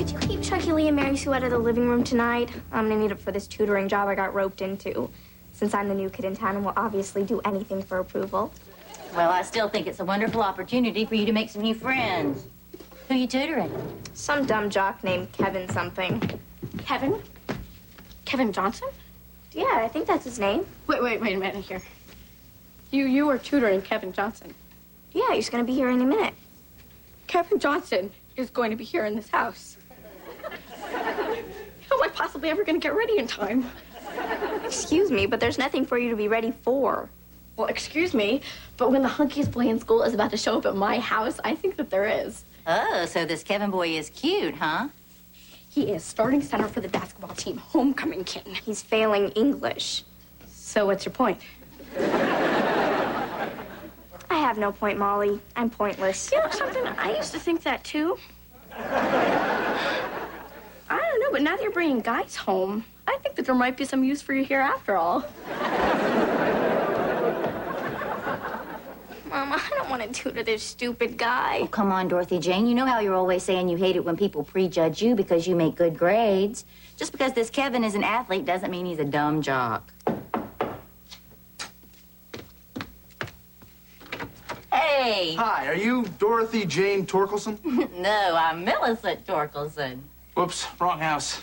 could you keep Chucky Lee and Mary Sue out of the living room tonight? I'm gonna need it for this tutoring job I got roped into. Since I'm the new kid in town and will obviously do anything for approval. Well, I still think it's a wonderful opportunity for you to make some new friends. Who you tutoring? Some dumb jock named Kevin something. Kevin? Kevin Johnson? Yeah, I think that's his name. Wait a minute here. You were tutoring Kevin Johnson. Yeah, he's gonna be here any minute. Kevin Johnson is going to be here in this house. How am I possibly ever going to get ready in time? Excuse me, but there's nothing for you to be ready for. Well, excuse me, but when the hunkiest boy in school is about to show up at my house, I think that there is. Oh, so this Kevin boy is cute, huh? He is starting center for the basketball team, homecoming king. He's failing English. So what's your point? I have no point, Molly. I'm pointless. You know something? I used to think that, too. I don't know, but now that you're bringing guys home, I think that there might be some use for you here after all. Mama, I don't want to tutor this stupid guy. Oh, come on, Dorothy Jane. You know how you're always saying you hate it when people prejudge you because you make good grades. Just because this Kevin is an athlete doesn't mean he's a dumb jock. Hey! Hi, are you Dorothy Jane Torkelson? No, I'm Millicent Torkelson. Whoops, wrong house.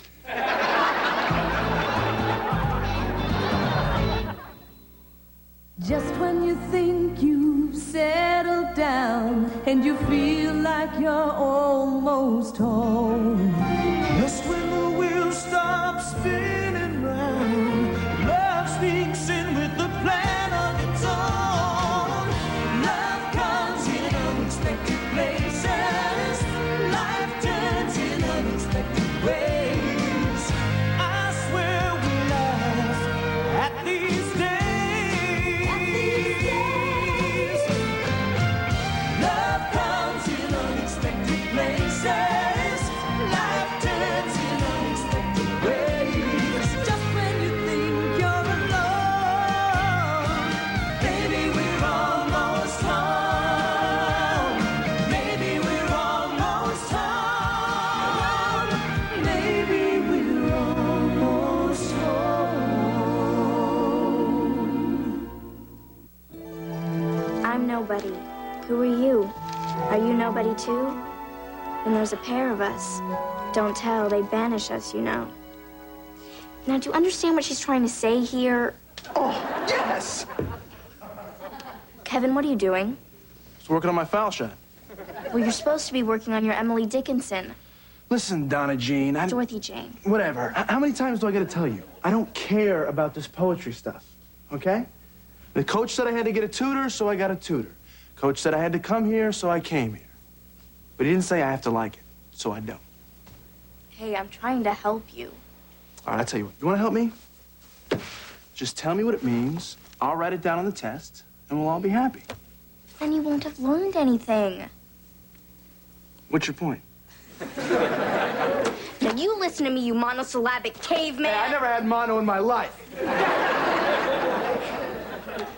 Just when you think you've settled down and you feel like you're almost home. Just when the wheels stop spinning round, love sneaks in with a plan of its own. Love comes in unexpected places. Life turns in unexpected ways. I swear we laugh at these days. Love comes in unexpected places. Life turns in unexpected ways. Just when you think you're alone, Maybe we're almost home. Maybe we're almost home. Maybe we're almost home. I'm nobody. Who are you? Are you nobody too? And there's a pair of us. Don't tell, they banish us, you know. Now, do you understand what she's trying to say here? Oh, yes! Kevin, what are you doing? Just working on my foul shot. Well, you're supposed to be working on your Emily Dickinson. Listen, Donna Jean, Dorothy Jane. Whatever. How many times do I gotta tell you? I don't care about this poetry stuff, okay? The coach said I had to get a tutor, so I got a tutor. Coach said I had to come here, so I came here. But he didn't say I have to like it, so I don't. Hey, I'm trying to help you. All right, I'll tell you what. You wanna help me? Just tell me what it means. I'll write it down on the test, and we'll all be happy. Then you won't have learned anything. What's your point? Now, you listen to me, you monosyllabic caveman. Hey, I never had mono in my life.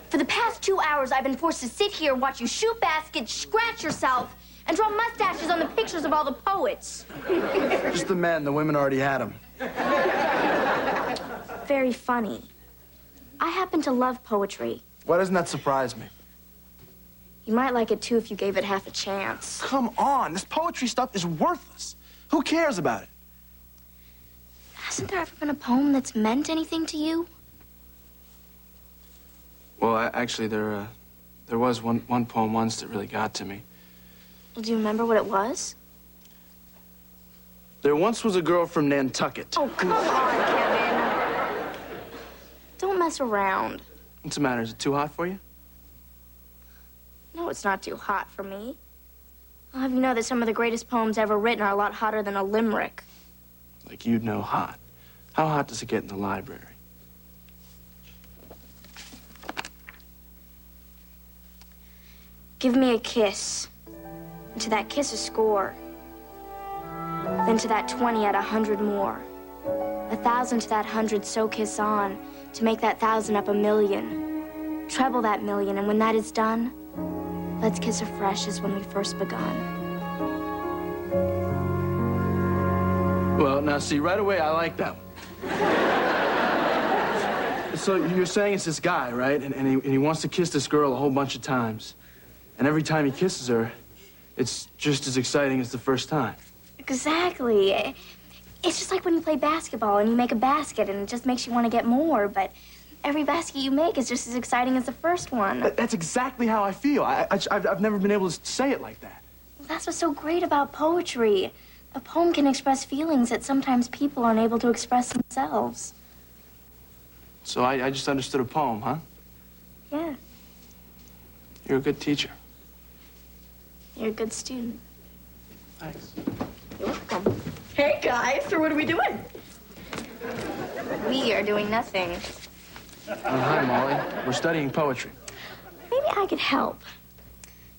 For the past 2 hours, I've been forced to sit here, watch you shoot baskets, scratch yourself, and draw mustaches on the pictures of all the poets. Just the men. The women already had them. Very funny. I happen to love poetry. Why doesn't that surprise me? You might like it, too, if you gave it half a chance. Come on. This poetry stuff is worthless. Who cares about it? Hasn't there ever been a poem that's meant anything to you? Well, actually, there was one poem once that really got to me. Do you remember what it was? There once was a girl from Nantucket. Oh, come on, Kevin. Don't mess around. What's the matter? Is it too hot for you? No, it's not too hot for me. I'll have you know that some of the greatest poems ever written are a lot hotter than a limerick. Like you'd know hot. How hot does it get in the library? Give me a kiss. And to that kiss, a score. Then to that 20 add 100 more. 1,000 to that 100, so kiss on. To make that 1,000 up 1,000,000. Treble that 1,000,000, and when that is done, let's kiss afresh as when we first begun. Well, now, see, right away, I like that one. So you're saying it's this guy, right? And he wants to kiss this girl a whole bunch of times. And every time he kisses her, it's just as exciting as the first time. Exactly. It's just like when you play basketball and you make a basket and it just makes you want to get more, but every basket you make is just as exciting as the first one. That's exactly how I feel. I've never been able to say it like that. That's what's so great about poetry. A poem can express feelings that sometimes people aren't able to express themselves. So I just understood a poem, huh? Yeah, You're a good teacher. you're a good student. Thanks. You're welcome. Hey, guys, so what are we doing? We are doing nothing. Hi, Molly. We're studying poetry. Maybe I could help.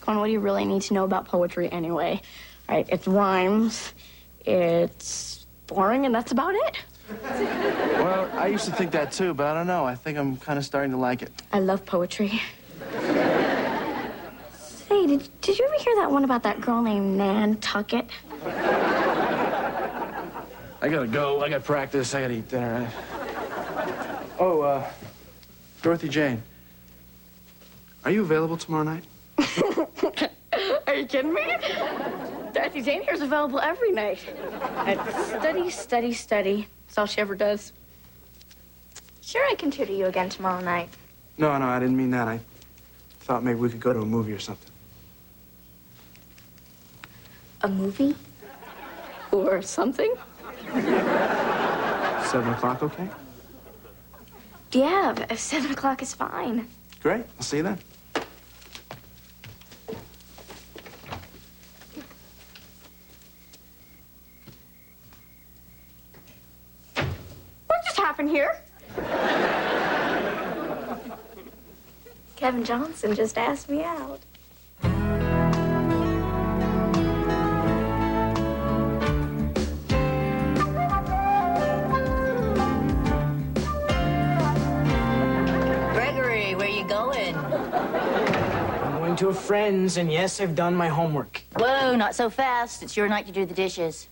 Come on, what do you really need to know about poetry anyway? Right, it's rhymes, it's boring, and that's about it. Well, I used to think that too, but I don't know. I think I'm kind of starting to like it. I love poetry. Say, did you ever hear that one about that girl named Nantucket? I gotta go. I got practice. I gotta eat dinner. Oh, Dorothy Jane. Are you available tomorrow night? Are you kidding me? Dorothy Jane here's available every night. And study, study, study. That's all she ever does. Sure, I can tutor you again tomorrow night. No, I didn't mean that. I thought maybe we could go to a movie or something. A movie? Or something. 7 o'clock, okay? Yeah, 7 o'clock is fine. Great. I'll see you then. What just happened here? Kevin Johnson just asked me out. Gregory, where you going? I'm going to a friend's, and yes, I've done my homework. Whoa, not so fast. It's your night to do the dishes.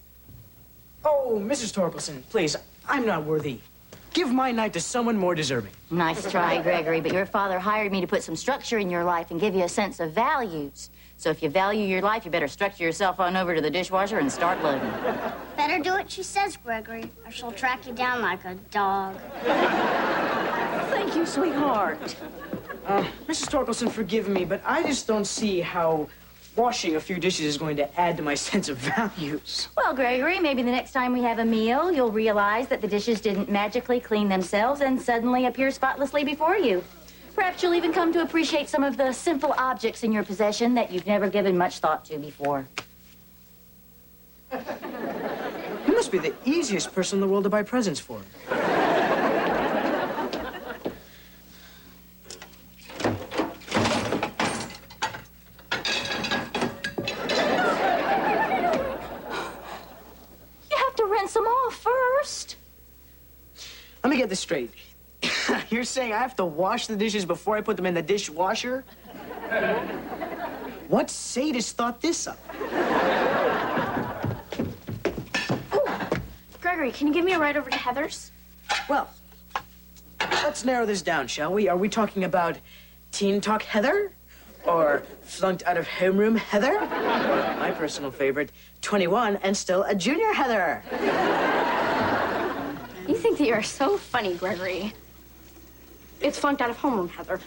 Oh, Mrs. Torkelson, please, I'm not worthy. Give my night to someone more deserving. Nice try, Gregory, but your father hired me to put some structure in your life and give you a sense of values. So if you value your life, you better structure yourself on over to the dishwasher and start loading. Better do what she says, Gregory, or she'll track you down like a dog. Thank you, sweetheart. Mrs. Torkelson, forgive me, but I just don't see how washing a few dishes is going to add to my sense of values. Well, Gregory, maybe the next time we have a meal, you'll realize that the dishes didn't magically clean themselves and suddenly appear spotlessly before you. Perhaps you'll even come to appreciate some of the simple objects in your possession that you've never given much thought to before. You must be the easiest person in the world to buy presents for. Them off first. Let me get this straight. You're saying I have to wash the dishes before I put them in the dishwasher? What sadist thought this up? Oh, Gregory, can you give me a ride over to Heather's? Well, let's narrow this down, shall we? Are we talking about Teen Talk Heather? Or flunked out of homeroom Heather? Or my personal favorite, 21 and still a junior Heather? You think that you're so funny, Gregory. It's flunked out of homeroom Heather.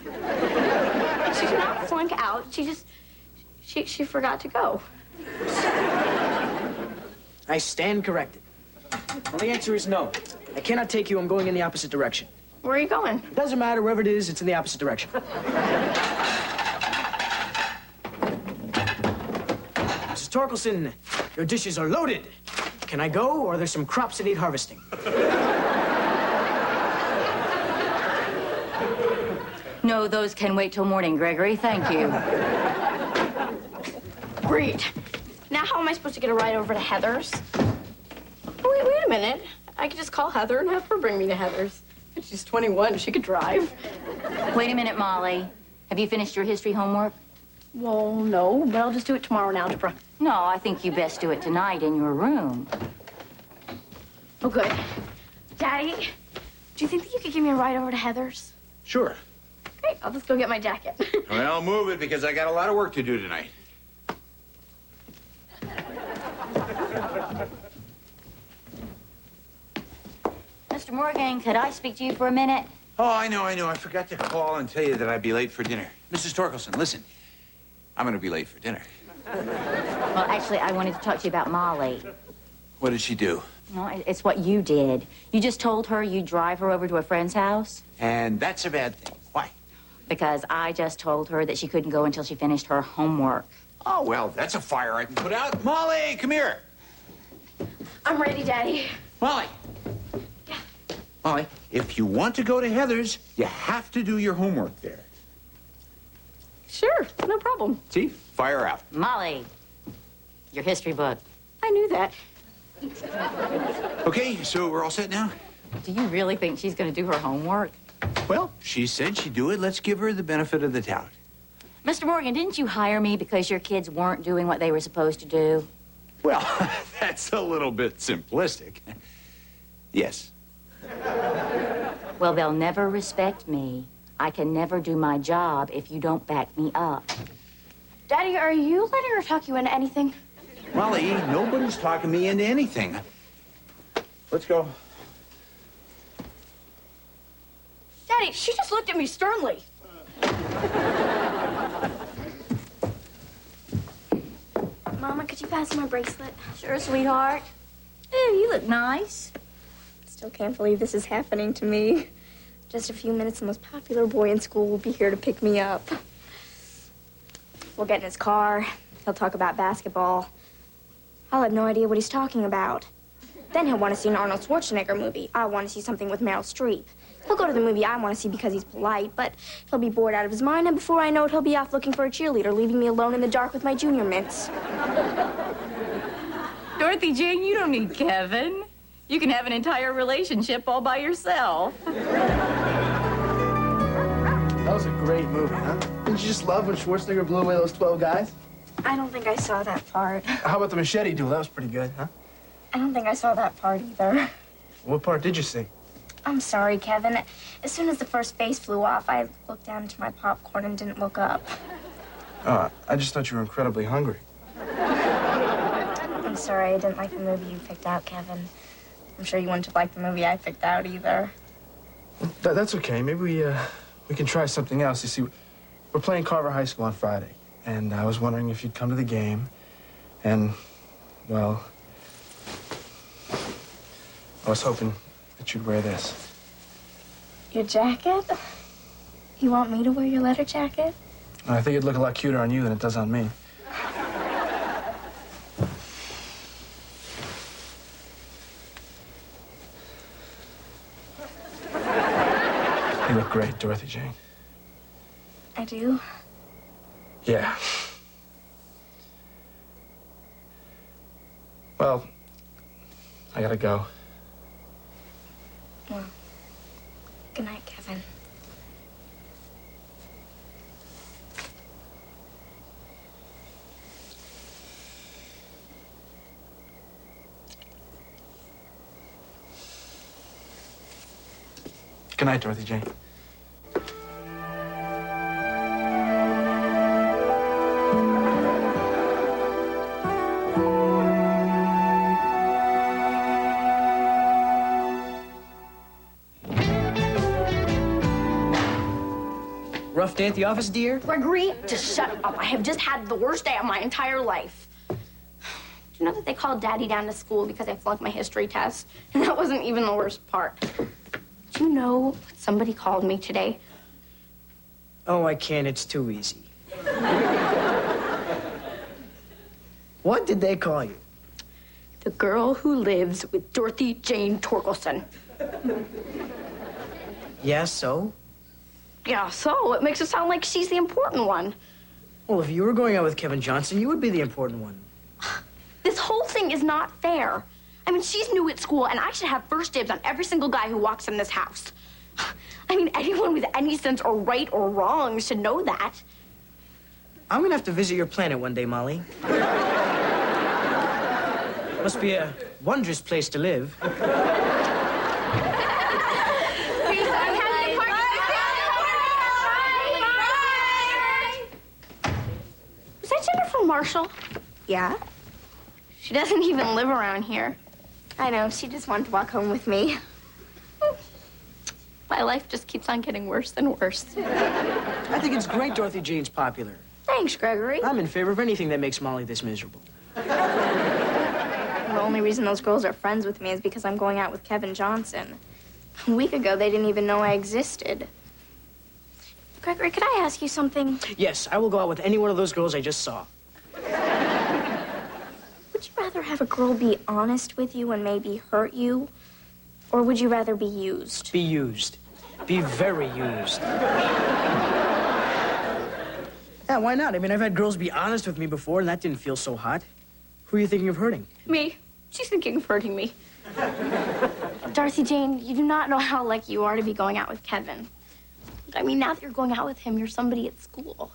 She did not flunk out. She forgot to go. I stand corrected. Well, the answer is no. I cannot take you. I'm going in the opposite direction. Where are you going? It doesn't matter. Wherever it is, it's in the opposite direction. Mrs. Torkelson, your dishes are loaded. Can I go, or there's some crops that need harvesting? No, those can wait till morning, Gregory. Thank you. Great. Now how am I supposed to get a ride over to Heather's? Oh, wait a minute. I could just call Heather and have her bring me to Heather's. She's 21. She could drive. Wait a minute, Molly. Have you finished your history homework? Well, no, but I'll just do it tomorrow in algebra. No, I think you best do it tonight in your room. Oh, good. Daddy, do you think that you could give me a ride over to Heather's? Sure. Great, I'll just go get my jacket. Well, move it because I got a lot of work to do tonight. Mr. Morgan, could I speak to you for a minute? Oh, I know. I forgot to call and tell you that I'd be late for dinner. Mrs. Torkelson, listen. I'm gonna be late for dinner. Well, actually, I wanted to talk to you about Molly. What did she do? No, it's what you did. You just told her you'd drive her over to a friend's house. And that's a bad thing. Why? Because I just told her that she couldn't go until she finished her homework. Oh, well, that's a fire I can put out. Molly, come here. I'm ready, Daddy. Molly. Yeah. Molly, if you want to go to Heather's, you have to do your homework there. Sure, no problem. See? Fire out. Molly, your history book. I knew that. Okay, so we're all set now? Do you really think she's going to do her homework? Well, she said she'd do it. Let's give her the benefit of the doubt. Mr. Morgan, didn't you hire me because your kids weren't doing what they were supposed to do? Well, that's a little bit simplistic. Yes. Well, they'll never respect me. I can never do my job if you don't back me up. Daddy, are you letting her talk you into anything? Molly, nobody's talking me into anything. Let's go. Daddy, she just looked at me sternly. Mama, could you pass my bracelet? Sure, sweetheart. Ooh, you look nice. Still can't believe this is happening to me. Just a few minutes, the most popular boy in school will be here to pick me up. We'll get in his car. He'll talk about basketball. I'll have no idea what he's talking about. Then he'll want to see an Arnold Schwarzenegger movie. I'll want to see something with Meryl Streep. He'll go to the movie I want to see because he's polite, but he'll be bored out of his mind, and before I know it, he'll be off looking for a cheerleader, leaving me alone in the dark with my junior mints. Dorothy Jane, you don't need Kevin. You can have an entire relationship all by yourself. That was a great movie, huh? Didn't you just love when Schwarzenegger blew away those 12 guys? I don't think I saw that part. How about the machete duel? That was pretty good, huh? I don't think I saw that part either. What part did you see? I'm sorry, Kevin. As soon as the first base flew off, I looked down into my popcorn and didn't look up. Oh, I just thought you were incredibly hungry. I'm sorry, I didn't like the movie you picked out, Kevin. I'm sure you wouldn't have liked the movie I picked out either. That's okay. Maybe we can try something else. You see, we're playing Carver High School on Friday, and I was wondering if you'd come to the game, and, well, I was hoping that you'd wear this. Your jacket? You want me to wear your leather jacket? I think it'd look a lot cuter on you than it does on me. You look great, Dorothy Jane. I do? Yeah. Well, I gotta go. Well, good night, Kevin. Good night, Dorothy Jane. Rough day at the office, dear? Gregory, just shut up. I have just had the worst day of my entire life. Do you know that they called Daddy down to school because I flunked my history test? And that wasn't even the worst part. Do you know what somebody called me today? Oh, I can't. It's too easy. What did they call you? The girl who lives with Dorothy Jane Torkelson. Yeah, so? Yeah, so it makes it sound like she's the important one. Well, if you were going out with Kevin Johnson, you would be the important one. This whole thing is not fair. I mean, she's new at school, and I should have first dibs on every single guy who walks in this house. I mean, anyone with any sense or right or wrong should know that. I'm gonna have to visit your planet one day, Molly. Must be a wondrous place to live. Was that Jennifer Marshall? Yeah? She doesn't even live around here. I know, she just wanted to walk home with me. My life just keeps on getting worse and worse. I think it's great Dorothy Jane's popular. Thanks, Gregory. I'm in favor of anything that makes Molly this miserable. The only reason those girls are friends with me is because I'm going out with Kevin Johnson. A week ago, they didn't even know I existed. Gregory, could I ask you something? Yes, I will go out with any one of those girls I just saw. Would you rather have a girl be honest with you and maybe hurt you? Or would you rather be used? Be used. Be very used. Yeah, why not? I mean, I've had girls be honest with me before, and that didn't feel so hot. Who are you thinking of hurting? Me. She's thinking of hurting me. Dorothy Jane, you do not know how lucky you are to be going out with Kevin. I mean, now that you're going out with him, you're somebody at school.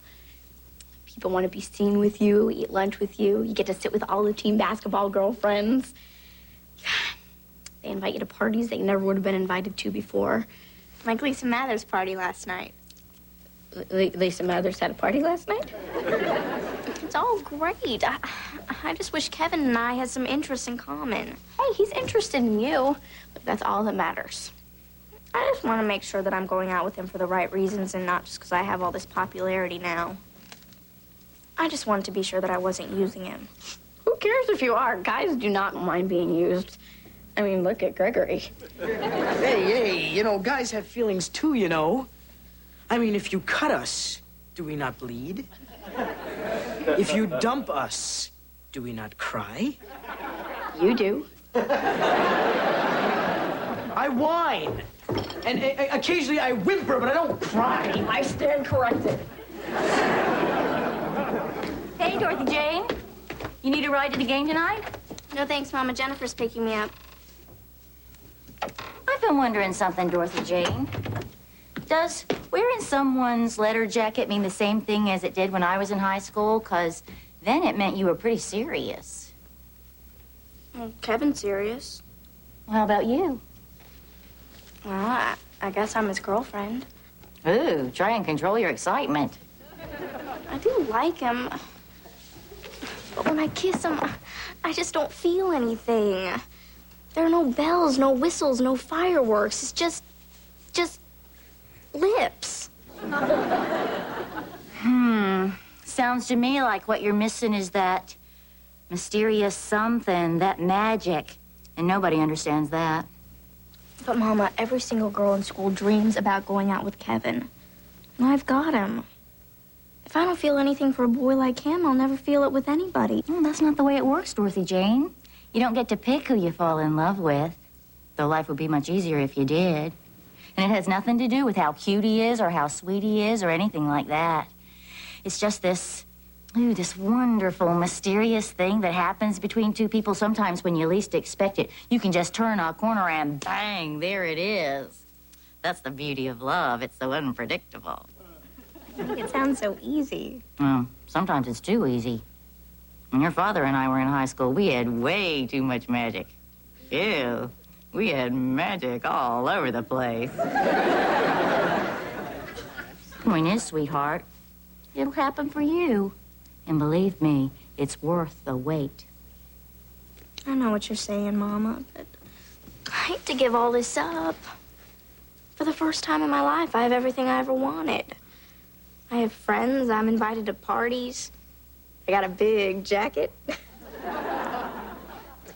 People want to be seen with you, eat lunch with you. You get to sit with all the team basketball girlfriends. They invite you to parties that you never would have been invited to before. Like Lisa Mather's party last night. Lisa Mathers had a party last night? It's all great. I just wish Kevin and I had some interests in common. Hey, he's interested in you. But that's all that matters. I just want to make sure that I'm going out with him for the right reasons and not just because I have all this popularity now. I just wanted to be sure that I wasn't using him. Who cares if you are? Guys do not mind being used. I mean, look at Gregory. Hey, you know, guys have feelings too, you know. I mean, if you cut us, do we not bleed? If you dump us, do we not cry? You do. I whine. And occasionally I whimper, but I don't cry. I stand corrected. Hey, Dorothy Jane. You need a ride to the game tonight? No thanks, Mama. Jennifer's picking me up. I've been wondering something, Dorothy Jane. Does wearing someone's letter jacket mean the same thing as it did when I was in high school? 'Cause then it meant you were pretty serious. Well, Kevin's serious. Well, how about you? Well, I guess I'm his girlfriend. Ooh, try and control your excitement. I do like him. But when I kiss him, I just don't feel anything. There are no bells, no whistles, no fireworks. It's just lips. Sounds to me like what you're missing is that mysterious something, that magic. And nobody understands that. But, Mama, every single girl in school dreams about going out with Kevin. And I've got him. If I don't feel anything for a boy like him, I'll never feel it with anybody. Well, that's not the way it works, Dorothy Jane. You don't get to pick who you fall in love with, though life would be much easier if you did. And it has nothing to do with how cute he is or how sweet he is or anything like that. It's just this wonderful, mysterious thing that happens between two people sometimes when you least expect it. You can just turn a corner and bang, there it is. That's the beauty of love. It's so unpredictable. It sounds so easy. Well, sometimes it's too easy. When your father and I were in high school, we had way too much magic. Ew. We had magic all over the place. Point is, sweetheart, it'll happen for you. And believe me, it's worth the wait. I know what you're saying, Mama, but I hate to give all this up. For the first time in my life, I have everything I ever wanted. I have friends, I'm invited to parties. I got a big jacket. It's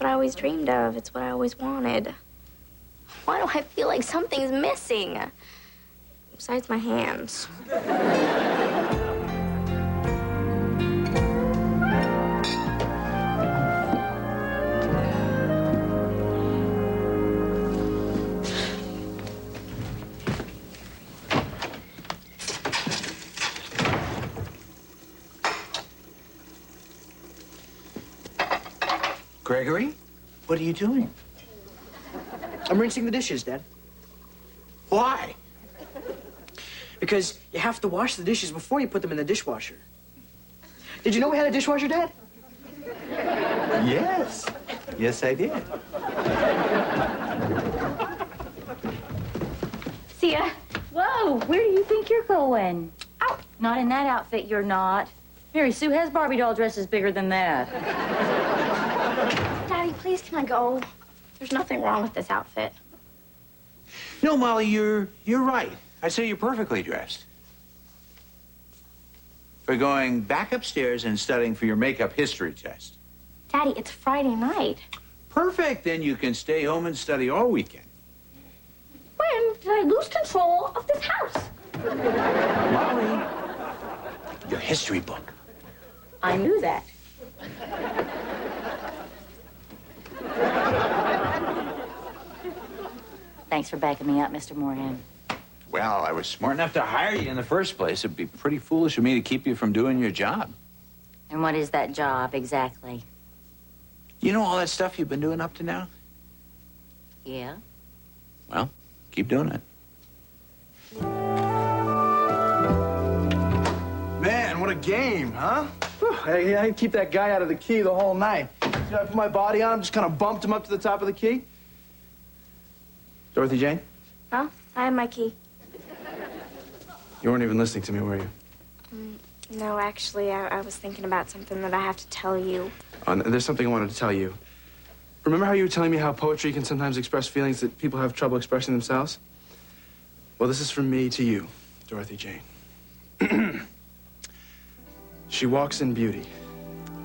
what I always dreamed of. It's what I always wanted. Why do I feel like something's missing? Besides my hands. Gregory, what are you doing? I'm rinsing the dishes, Dad. Why? Because you have to wash the dishes before you put them in the dishwasher. Did you know we had a dishwasher, Dad? Yes. Yes, I did. See ya. Whoa, where do you think you're going? Oh, not in that outfit, you're not. Mary Sue has Barbie doll dresses bigger than that. Daddy, please, can I go? There's nothing wrong with this outfit. No, Molly, you're right. I say you're perfectly dressed. We're going back upstairs and studying for your makeup history test. Daddy, it's Friday night. Perfect. Then you can stay home and study all weekend. When did I lose control of this house? Molly, your history book. I knew that. Thanks for backing me up, Mr. Moorhan. Well, I was smart enough to hire you in the first place. It'd be pretty foolish of me to keep you from doing your job. And what is that job exactly? You know all that stuff you've been doing up to now? Yeah? Well, keep doing it. Man, what a game, huh? Whew, I keep that guy out of the key the whole night. You know, I put my body on him, just kind of bumped him up to the top of the key. Dorothy Jane? Huh? I have my key. You weren't even listening to me, were you? No, actually, I was thinking about something that I have to tell you. There's something I wanted to tell you. Remember how you were telling me how poetry can sometimes express feelings that people have trouble expressing themselves? Well, this is from me to you, Dorothy Jane. She walks in beauty,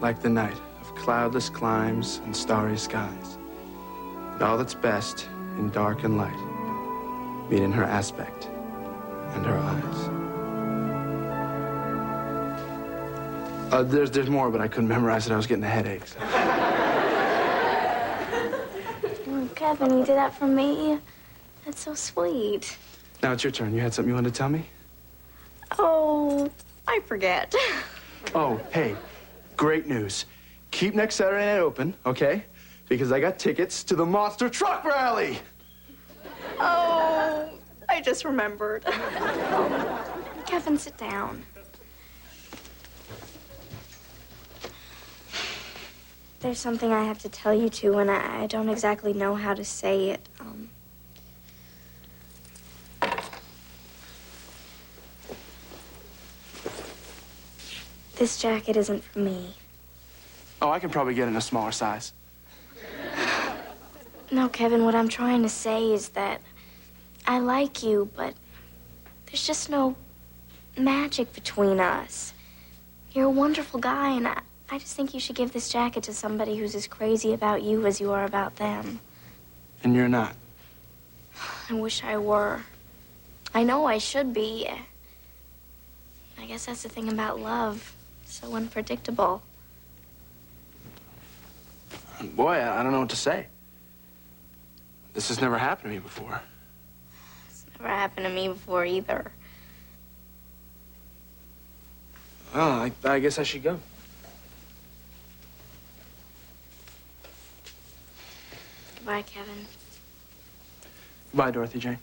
like the night of cloudless climes and starry skies. And all that's best in dark and light meet in her aspect and her eyes. There's more, but I couldn't memorize it. I was getting a headache. So. Oh, Kevin, you did that for me? That's so sweet. Now it's your turn. You had something you wanted to tell me? Oh, I forget. Oh, hey, great news. Keep next Saturday night open, okay? Because I got tickets to the Monster Truck Rally. Oh, I just remembered. Kevin, sit down. There's something I have to tell you, too, and I don't exactly know how to say it. This jacket isn't for me. Oh, I can probably get in a smaller size. No, Kevin, what I'm trying to say is that I like you, but there's just no magic between us. You're a wonderful guy, and I just think you should give this jacket to somebody who's as crazy about you as you are about them. And you're not. I wish I were. I know I should be. I guess that's the thing about love. So unpredictable. Boy, I don't know what to say. This has never happened to me before. It's never happened to me before either. Well, I guess I should go. Goodbye, Kevin. Goodbye, Dorothy Jane.